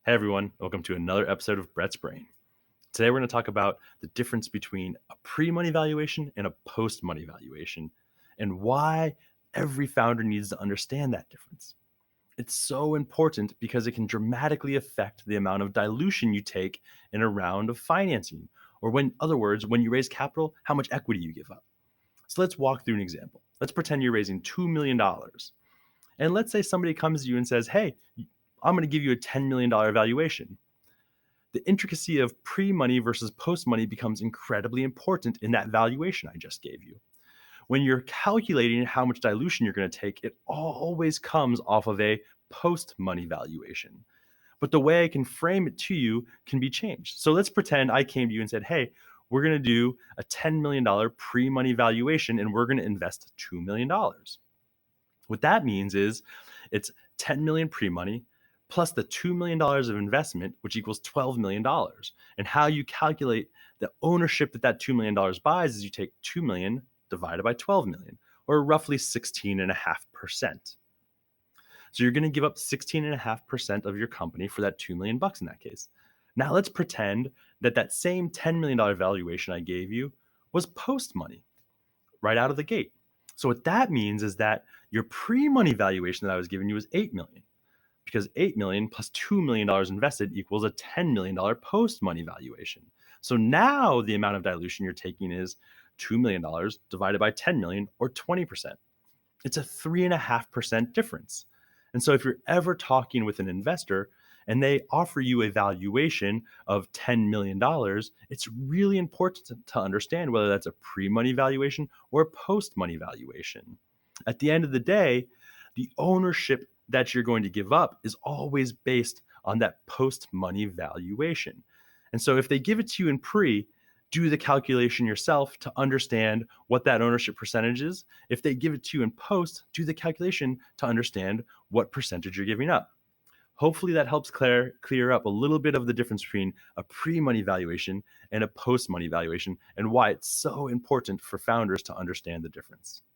Hey everyone, welcome to another episode of Brett's Brain. Today we're going to talk about the difference between a pre-money valuation and a post-money valuation and why every founder needs to understand that difference. It's so important because it can dramatically affect the amount of dilution you take in a round of financing, or when, in other words, when you raise capital, how much equity you give up. So let's walk through an example. Let's pretend you're raising $2 million. And let's say somebody comes to you and says, hey, I'm going to give you a $10 million valuation. The intricacy of pre-money versus post-money becomes incredibly important in that valuation I just gave you. When you're calculating how much dilution you're going to take, it always comes off of a post-money valuation. But the way I can frame it to you can be changed. So let's pretend I came to you and said, hey, we're going to do a $10 million pre-money valuation and we're going to invest $2 million. What that means is it's 10 million pre-money plus the $2 million of investment, which equals $12 million. And how you calculate the ownership that $2 million buys is you take 2 million divided by 12 million, or roughly 16.5%. So you're going to give up 16.5% of your company for that 2 million bucks in that case. Now let's pretend that same $10 million valuation I gave you was post money right out of the gate. So what that means is that your pre-money valuation that I was giving you was 8 million, because 8 million plus $2 million invested equals a $10 million post-money valuation. So now the amount of dilution you're taking is $2 million divided by 10 million, or 20%. It's a 3.5% difference. And so if you're ever talking with an investor and they offer you a valuation of $10 million, it's really important to understand whether that's a pre-money valuation or a post-money valuation. At the end of the day, the ownership that you're going to give up is always based on that post-money valuation. And so if they give it to you in pre, do the calculation yourself to understand what that ownership percentage is. If they give it to you in post, do the calculation to understand what percentage you're giving up. Hopefully that helps clear up a little bit of the difference between a pre-money valuation and a post-money valuation and why it's so important for founders to understand the difference.